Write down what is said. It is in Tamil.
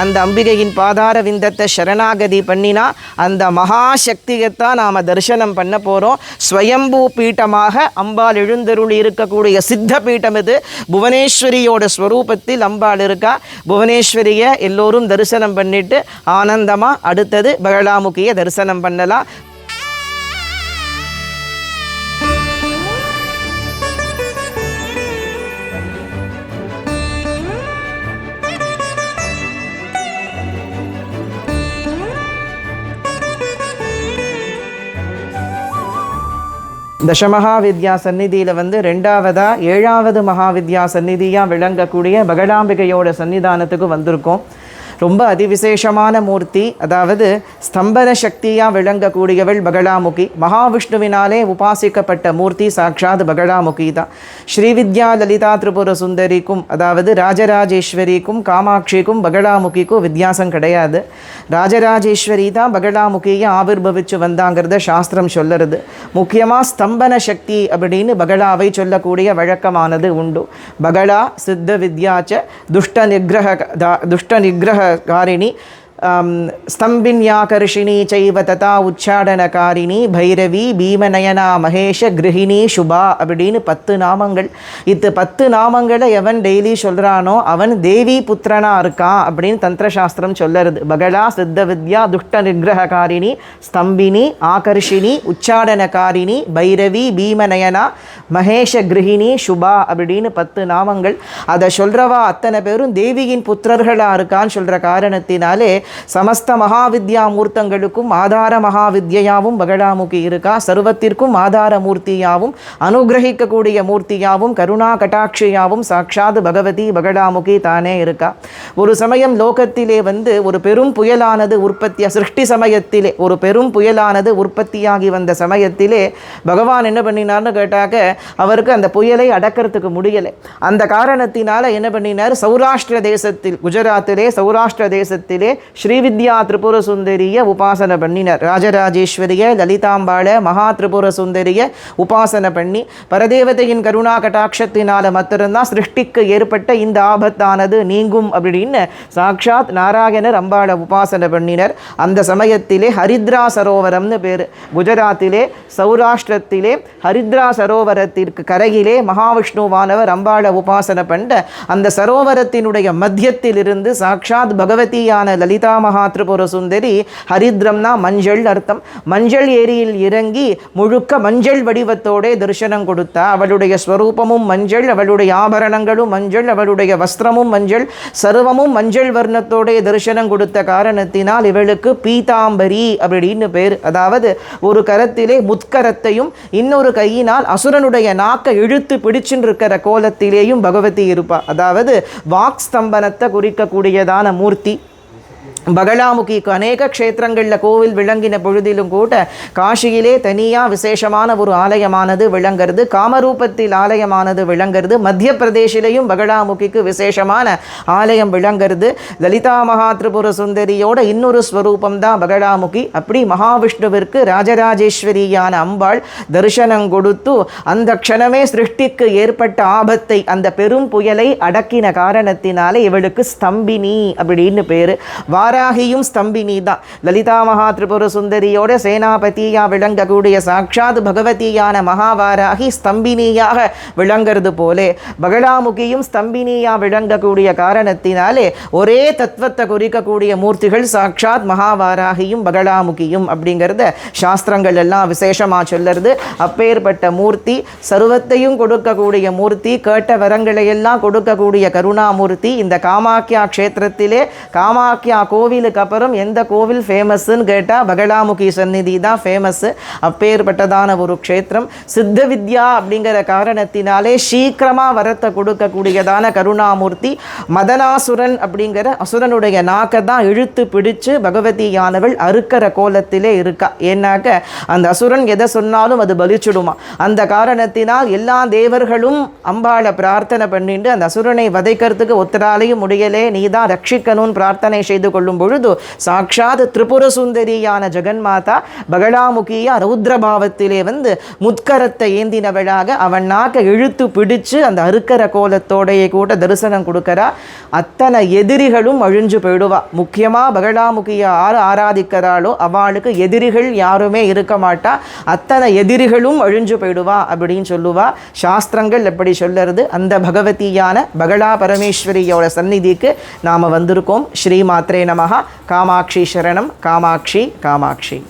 அந்த அம்பிகையின் பாதார விந்தத்தை சரணாகதி பண்ணினா அந்த மகாசக்தியைத்தான் நாம் தரிசனம் பண்ண போகிறோம். ஸ்வயம்பூ பீட்டமாக அம்பாள் எழுந்தருளி இருக்கக்கூடிய சித்த பீட்டம் இது. புவனேஸ்வரியோட ஸ்வரூபத்தில் அம்பாள் இருக்கா. புவனேஸ்வரியை எல்லோரும் தரிசனம் பண்ணிட்டு ஆனந்தமாக அடுத்தது பகலாமுகியை தரிசனம் பண்ணலாம். தசமகாவித்யா சந்நிதியில் ரெண்டாவதா 7வது மகாவித்யா சந்நிதியாக விளங்கக்கூடிய பகலாம்பிகையோட சன்னிதானத்துக்கு வந்திருக்கோம். ரொம்ப அதிவிசேஷமான மூர்த்தி, அதாவது ஸ்தம்பன சக்தியாக விளங்கக்கூடியவள் பகலாமுகி. மகாவிஷ்ணுவினாலே உபாசிக்கப்பட்ட மூர்த்தி சாட்சாத் பகலாமுகி தான். ஸ்ரீவித்யா லலிதா திரிபுர சுந்தரிக்கும், அதாவது ராஜராஜேஸ்வரிக்கும் காமாட்சிக்கும் பகலாமுகிக்கும் வித்தியாசம் கிடையாது. ராஜராஜேஸ்வரி தான் பகலாமுகியை ஆவிர்பவிச்சு வந்தாங்கிறத சாஸ்திரம் சொல்லுறது. முக்கியமாக ஸ்தம்பன சக்தி அப்படின்னு பகலாவை சொல்லக்கூடிய வழக்கமானது உண்டு. பகலா சித்த வித்யாச்ச துஷ்ட நிகிரக காரிணி ஸ்தம்பின்யாகர்ஷிணி சைவ ததா உச்சாடனகாரிணி பைரவி பீமநயனா மகேஷ கிருஹிணி சுபா அப்படின்னு 10 நாமங்கள். இது 10 நாமங்களை எவன் டெய்லி சொல்கிறானோ அவன் தேவி புத்திரனாக இருக்கான் அப்படின்னு தந்திரசாஸ்திரம் சொல்லறது. பகலா சித்த வித்யா துஷ்ட நிகிரகாரிணி ஸ்தம்பினி ஆகர்ஷினி உச்சாடனகாரிணி பைரவி பீமநயனா மகேஷ கிருஹிணி சுபா அப்படின்னு 10 நாமங்கள். அதை சொல்கிறவா அத்தனை பேரும் தேவியின் புத்திரர்களாக இருக்கான்னு சொல்கிற காரணத்தினாலே சமஸ்த மகாவித்யா மூர்த்தங்களுக்கும் ஆதார மகாவித்யாவும் பகலாமுகி இருக்கா. சர்வத்திற்கும் ஆதார மூர்த்தியாவும் அனுகிரகிக்கக்கூடிய மூர்த்தியாவும் கருணா கட்டாட்சியாவும் சாட்சாத் பகவதி பகலாமுகி தானே இருக்கா. ஒரு சமயம் லோகத்திலே ஒரு பெரும் புயலானது சிருஷ்டி சமயத்திலே ஒரு பெரும் புயலானது உற்பத்தியாகி வந்த சமயத்திலே பகவான் என்ன பண்ணினார்னு கேட்டாக்க அவருக்கு அந்த புயலை அடக்கிறதுக்கு முடியலை. அந்த காரணத்தினால என்ன பண்ணினார், சௌராஷ்டிர தேசத்தில் குஜராத்திலே சௌராஷ்டிர தேசத்திலே ஸ்ரீவித்யா திரிபுர சுந்தரிய உபாசனை பண்ணினார். ராஜராஜேஸ்வரிய லலிதாம்பாளை மகா திரிபுர சுந்தரிய உபாசனை பண்ணி பரதேவதையின் கருணா கட்டாட்சத்தினால மாத்திரம்தான் சிருஷ்டிக்கு ஏற்பட்ட இந்த ஆபத்தானது நீங்கும் அப்படின்னு சாட்சாத் நாராயணர் அம்பாளை உபாசனை பண்ணினர். அந்த சமயத்திலே ஹரித்ரா சரோவரம்னு பேர். குஜராத்திலே சௌராஷ்டிரத்திலே ஹரித்ரா சரோவரத்திற்கு கரையிலே மகாவிஷ்ணுவானவர் அம்பாளை உபாசனை பண்ண அந்த சரோவரத்தினுடைய மத்தியத்தில் இருந்து சாட்சாத் பகவதியான லலிதா மகா திரிபுர சுந்தரி, ஹரித்ரம்னா மஞ்சள் அர்த்தம், மஞ்சள் ஏரியில் இறங்கி முழுக்க மஞ்சள் வடிவத்தோட தரிசனம் கொடுத்தா. அவளுடைய ஸ்வரூபமும் மஞ்சள், அவளுடைய ஆபரணங்களும் மஞ்சள், அவளுடைய வஸ்திரமும் மஞ்சள், சர்வமும் மஞ்சள் வர்ணத்தோட தரிசனம் கொடுத்த காரணத்தினால் இவளுக்கு பீதாம்பரி அப்படின்னு பேர். அதாவது ஒரு கரத்திலே முத்கரத்தையும் இன்னொரு கையினால் அசுரனுடைய நாக்கை இழுத்து பிடிச்சுன்னு இருக்கிற கோலத்திலேயும் பகவதி இருப்பா. அதாவது வாக் ஸ்தம்பனத்தை குறிக்கக்கூடியதான மூர்த்தி. பகலாமுகிக்கு அநேக க்ஷேத்திரங்களில் கோவில் விளங்கின பொழுதிலும் கூட காஷியிலே தனியாக விசேஷமான ஒரு ஆலயமானது விளங்கிறது, காமரூபத்தில் ஆலயமானது விளங்கிறது. மத்திய பிரதேசிலையும் பகலாமுகிக்கு விசேஷமான ஆலயம் விளங்கிறது. லலிதா மகா திரிபுர சுந்தரியோட இன்னொரு ஸ்வரூபம் தான் பகலாமுகி. அப்படி மகாவிஷ்ணுவிற்கு ராஜராஜேஸ்வரியான அம்பாள் தரிசனம் கொடுத்து அந்த க்ஷணமே சிருஷ்டிக்கு ஏற்பட்ட ஆபத்தை, அந்த பெரும் புயலை அடக்கின காரணத்தினாலே இவளுக்கு ஸ்தம்பினி அப்படின்னு பேர். வாராகியும் ஸ்தம்பினி தான். லலிதா மகா திரிபுர சுந்தரியோட சேனாபதியா விளங்கக்கூடிய சாட்சாத் பகவதியான மகாவாராகி ஸ்தம்பினியாக விளங்கிறது போலே பகலாமுகியும் ஸ்தம்பினியா விளங்கக்கூடிய காரணத்தினாலே ஒரே தத்துவத்தை குறிக்கக்கூடிய மூர்த்திகள் சாட்சாத் மகாவாராகியும் பகலாமுகியும் அப்படிங்கிறத சாஸ்திரங்கள் எல்லாம் விசேஷமாக சொல்லுறது. அப்பேற்பட்ட மூர்த்தி, சர்வத்தையும் கொடுக்கக்கூடிய மூர்த்தி, கேட்ட வரங்களை எல்லாம் கொடுக்கக்கூடிய கருணாமூர்த்தி. இந்த காமாக்கியா க்ஷேத்திரத்திலே காமாக்கியா கோவிலுக்கு அப்புறம் எந்த கோவில் ஃபேமஸ்ன்னு கேட்டால் பகலாமுகி சந்நிதி தான் ஃபேமஸ்ஸு. அப்பேற்பட்டதான ஒரு க்ஷேத்திரம். சித்த வித்யா அப்படிங்கிற காரணத்தினாலே சீக்கிரமாக வரத்தை கொடுக்கக்கூடியதான கருணாமூர்த்தி. மதனாசுரன் அப்படிங்கிற அசுரனுடைய நாக்கை தான் இழுத்து பிடிச்சு பகவதியானவள் அறுக்கிற கோலத்திலே இருக்கா. ஏன்னாக்க அந்த அசுரன் எதை சொன்னாலும் அது பலிச்சுடுமா. அந்த காரணத்தினால் எல்லா தேவர்களும் அம்பாளை பிரார்த்தனை பண்ணிட்டு அந்த அசுரனை வதைக்கிறதுக்கு ஒத்தராலையும் முடியலே, நீ தான் ரட்சிக்கணும்னு பிரார்த்தனை செய்து கொள்ளும் சொல்லும் பொழுது சாட்சாத் திரிபுர சுந்தரியான ஜெகன்மாதா பகலாமுகியா ரௌத்ரபாவத்திலே வந்து முத்கரத்தை ஏந்தினவளாக அவன் நாக்க இழுத்து பிடிச்சு அந்த அறுக்கர கோலத்தோடைய கூட தரிசனம் கொடுக்கறா. அத்தனை எதிரிகளும் அழிஞ்சு போயிடுவா. முக்கியமாக பகலாமுகியா யார் ஆராதிக்கிறாளோ அவளுக்கு எதிரிகள் யாருமே இருக்க மாட்டா. அத்தனை எதிரிகளும் அழிஞ்சு போயிடுவா அப்படின்னு சொல்லுவா. சாஸ்திரங்கள் எப்படி சொல்லுறது? அந்த பகவதியான பகலா பரமேஸ்வரியோட சந்நிதிக்கு நாம் வந்திருக்கோம். ஸ்ரீ மாத்ரே நமஹ. காமாட்சி சரணம். காமாட்சி காமாட்சி.